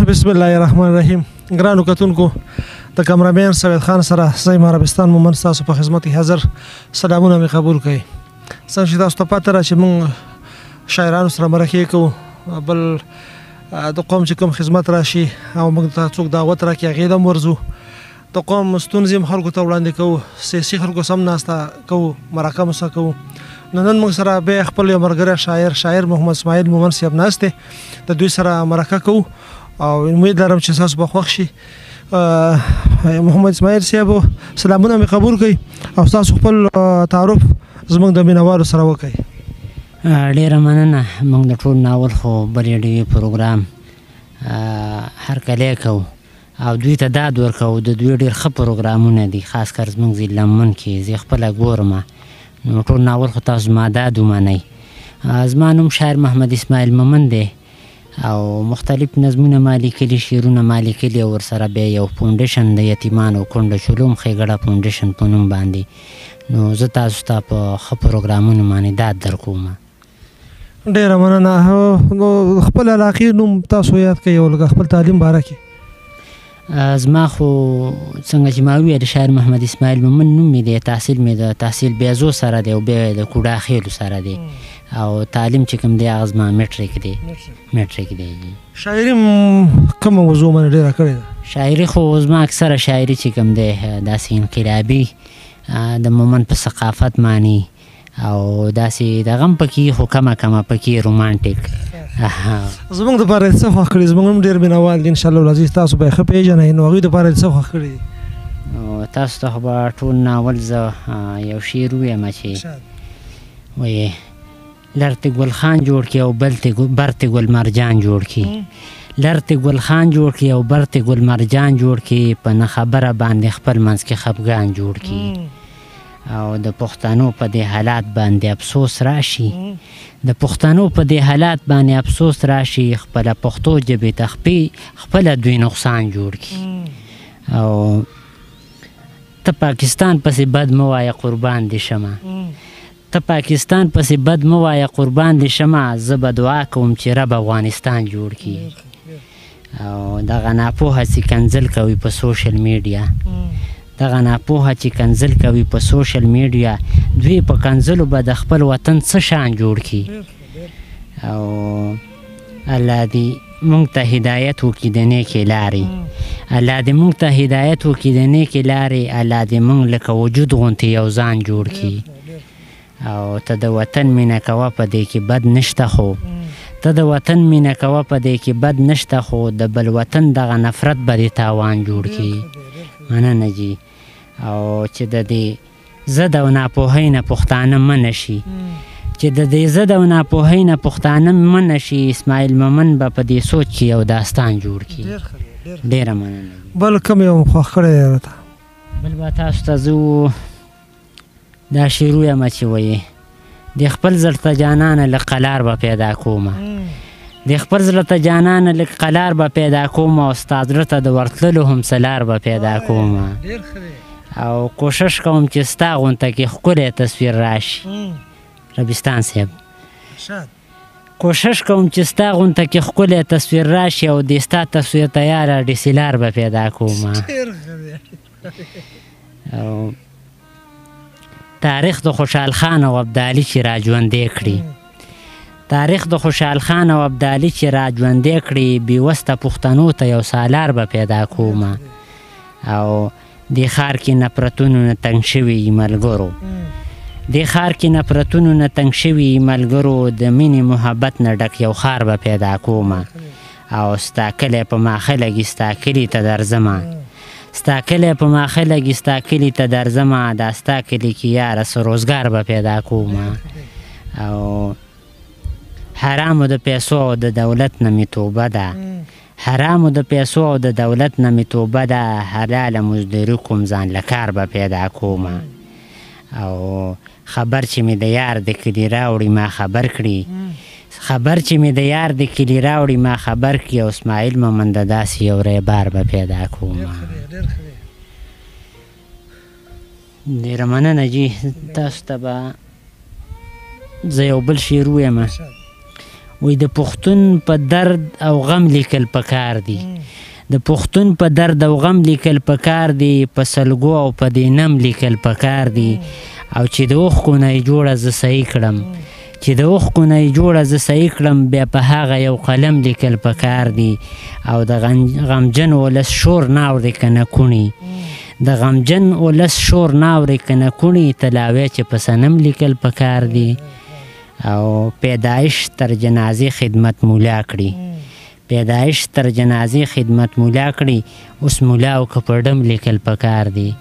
بسم الله الرحمن الرحیم. ګرانو کتونکو د کمرمین سوید خان سره زیم عربستان مومن تاسو په خدمت حاضر سلامونه می قبول کړئ. څنګه چې تاسو ته پته را چې موږ شاعرانو سره مرکه کوو، بل د قوم چې کوم خدمت راشي او موږ ته څوک دعوت راکړي هغې ته ورځو، د قوم ستونزې هم خلکو ته وړاندې کوو، سیاسي خلکو سم ناسته کوو، مرکه مسه کوو. نن موږ سره بیا خپل یو ملګری شاعر محمد اسماعیل مومن صاحب ناست دی، د دوی سره مرکه کوو او امید لرم چې تاسو به خوښ شي. محمد اسماعیل صاحب سلامونه مې قبول کړئ او تاسو خپل تعارف زموږ د مینوالو سره وکړئ. ډېره مننه. موږ د ټول ناول خو بل ډېوې پروګرام هرکلی کوو او دوی ته داد ورکوو. د دوی ډېر ښه پروګرامونه دي، خاص کر زموږ ځي لمن کې زه خپله ګورم، نو ټول ناول خو تاسو زما داد ومنئ. زما نوم شاعر محمد اسماعیل مومن دی او مختلف نظمونه ما لیکلي، شعرونه ما لیکلي او ورسره بیا یو فونډیشن د یتیمانو کونډه چلوم ښېګړه فونډیشن په نوم باندې. نو زه تاسو ته په ښه پروګرامونو باندې داد درکوم. ډېره مننه. نو خپل علاقې نوم تاسو یاد کړئ او لږ خپل تعلیم باره کې. زما خو څنګه چې ما وویل شاعر محمد اسماعیل مومن نوم مې دی، تحصیل مې د تحصیل بیازو سره دی او بیا د کوډا خیلو سره دی او تعلیم چې کوم دی هغه زما میټریک دی. میټریک دی. شاعري کومه موضوع باندې ډېره کړې ده؟ شاعري خو زما اکثره شاعري چې کوم دی داسې انقلابي د مومن په ثقافت باندې او داسې دغه هم پکې خو کمه پکې رومانټیک. زموږ دپاره یې څه خوښ کړي؟ زموږ هم ډېر مینوال دي انشاءالله العزیز، تاسو به یې ښه پېژنئ، نو هغوی دپاره یې څه خوښ کړي دي؟ نو تاسو ته خو به ټول ناول زه یو شعر ووایم چې وایي لر ته ګل خان جوړ کړي او بر ته ګل مرجان جوړ کړي. لر ته ګل خان جوړ کړي او بر ته ګل مرجان جوړ کړي، په نه خبره باندې خپل منځ کې خفګان جوړ کړي. او د پښتنو په دې حالات باندې افسوس راشي، د پښتنو په دې حالات باندې افسوس راشي، خپله پښتو ژبې ته خپله دوی نقصان جوړ کړي. او ته پاکستان پسې بد مه وایه قربان دې شمه، ته پاکستان پسې بد مه وایه قربان دې شمه، زه به دعا کوم چې رب افغانستان جوړ کړي. او دغه ناپوهه چې کنځل کوي په سوشل میډیا، دغه ناپوهه چې کنځل کوي په سوشل میډیا، دوی په کنځلو به د خپل وطن څه شان جوړ کړي. او الله دې موږ ته هدایت وکړي د نیکې لارې، الله دې موږ ته هدایت وکړي د نیکې لارې، الله دې موږ لکه وجود غوندې یو ځان جوړ کړي. او ته د وطن مینه کوه په دې کې بد نشته، خو ته د وطن مینه کوه په دې کې بد نشته، خو د بل وطن دغه نفرت به دې تاوان جوړ کړي. مننه جي. او چې د دې ضد او ناپوهۍ نه پښتانه منع شي، چې د دې ضد او ناپوهۍ نه پښتانه منع شي، اسماعیل مومن به په دې سوچ کې یو داستان جوړ کړي. ډېره مننه. بل کوم یو خوښ کړی دی راته؟ بل به تاسو ته زه دا شعر ووایم چې وایي د خپل زړه ته جانانه لږ قلار به پیدا کومه، د خپل زړه ته جانانه لږ قلار به پیدا کومه، او ستا زړه ته د ورتللو هم سلار به پیدا کومه. او کوشش کوم چې ستا غونته کې ښکلی تصویر راشي. ربستان صاحب کوشش کوم چې ستا غونته کې ښکلی تصویر راشي او د ستا تصویر ته یاره ډیسیلار به پیدا کومه. او تاریخ د خوشحال خان او ابدالي چې را ژوندی کړي، تاریخ د خوشحال خان او ابدالي چې را ژوندی کړي، بېوسته پښتنو ته یو سالار به پیدا کومه. او دې ښار کې نفرتونو نه تنګ شوي ملګرو، دې ښار کې نفرتونو نه تنګ شوي ملګرو، د مینې محبت نه ډک یو ښار به پیدا کومه. او ستا کلی په ماښه لګي ستا کلي ته درځمه، ستا کلی په ماښه لګي ستا کلي ته درځمه، دا ستا کلي کې یاره څه روزګار به پیدا کومه. او حرامو د پیسو او د دولت نه مې توبه ده، حرامو د پیسو او د دولت نه مې توبه ده، حلاله مزدوري کوم ځان له کار به پیدا کومه. او خبر چې مې د یار د کلي راوړي ما خبر کړي، خبر چې مې د یار د کلي راوړي ما خبر کړي، او اسماعیل مومن د داسې یو ریبار به پیدا کومه. ډېره مننه جي. تاسو ته به زه یو بل شعر ووایم، وای د پښتون په درد او غم لیکل پکار دي، د پښتون په درد او غم لیکل پکار دي، په سلګو او په دې نم لیکل پکار دي، او چې د اوښکو نه یې جوړه زه صحیح کړم، چې د اوښکو نه یې جوړه زه صحیح کړم، بیا په هغه یو قلم لیکل پکار دي، او د غمجن ولس شور نه اورې که نه کوڼي، د غمجن ولس شور نه اورې که نه کوڼي، تلاوی چې په صنم لیکل پکار دي، او پیدایش تر جنازې خدمت مولا کړي، پیدایش تر جنازې خدمت مولا کړي، اوس مولا او که په ډم لیکل پکار دي،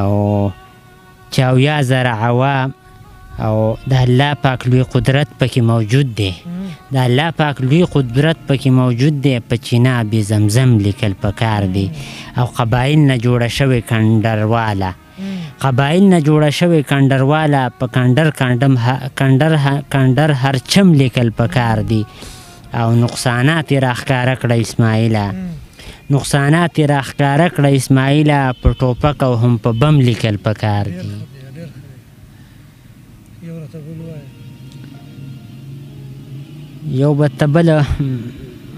او چاویا زره عوام او د الله پاک لوی قدرت پکې موجود دی، د الله پاک لوی قدرت پکې موجود دی، په چیناب زمزم لیکل پکار دی، او قبایل نه جوړه شوې کنډرواله، قبایل نه جوړه شوې کنډرواله، په کنډر هرچم لیکل پکار دی، او نقصانات یې راښکاره کړه اسماعیله، نقصانات یې راښکاره کړه اسماعیله، په ټوپک او هم په بم لیکل پکار دي. یو به ته بله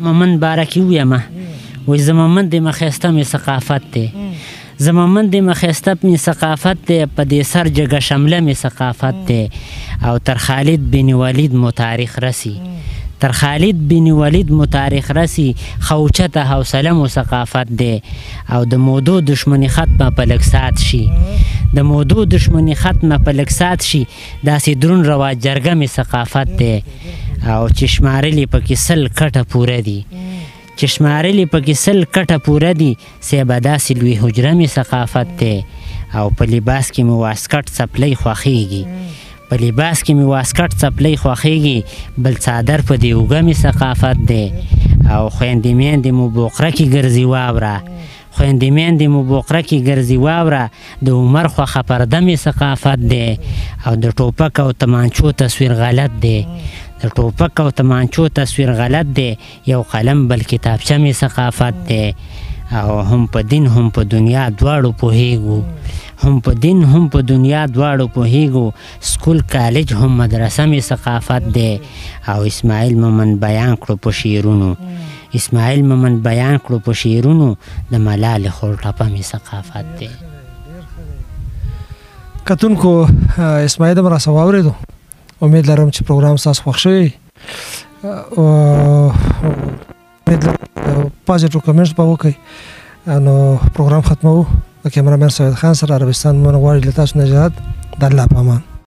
ممن باره کې ویمه، وایي زه ممن د مخیسته مې ثقافت دی، زه ممن د مخیسته مې ثقافت دی، په دې سر جګه شمله مې ثقافت دی، او تر خالد بن ولید مو تاریخ رسی، تر خالد بن ولید مو تاریخ رسی، خوچته حوصله مو ثقافت دی، او د مودو دشمنی ختمه په لږ ساعت شي، د مودو دشمنی ختمه په لږ ساعت شي، داسې درون روا جرګه مې ثقافت دی، او چې شمارلې پکې 100 کټه پوره دي، چې شمارلې پکې 100 کټه پوره دي، صیبه داسې لوی حجره مې ثقافت دی، او په لباس کې مې واسکټ څپلۍ خوښیږي، په لباس کې مې واسکټ څپلۍ خوښیږي، بل څادر په دې اوږه مې ثقافت دی، او خویندې میندې مو بوقره کې ګرځي واوره، خویندې میندې مو بوقره کې ګرځي واوره، د عمر خوښه پرده مې ثقافت دی، او د ټوپک او تمانچو تصویر غلط دی، د ټوپک او تمانچو تصویر غلط دی، یو قلم بل کتابچه مې ثقافت دی، او هم په دین هم په دنیا دواړو پوهیږو، هم په دین هم په دنیا دواړو پوهیږو، سکول کالج هم مدرسه مې ثقافت دی، او اسماعیل مومن بیان کړو په شعرونو، اسماعیل مومن بیان کړو په شعرونو، د ملالې خور ټپه مې ثقافت دی. کتونکو اسماعیل هم راسه واورېدو، امید لرم چې پروګرام ستاسو خوښ شوی، امید لرم پازیټیو کمنټس به وکړئ، نو پروګرام ختموو. د کیمرامین سید خان سره عربستان مومن غواړي له تاسو نه اجازه، د الله په امان.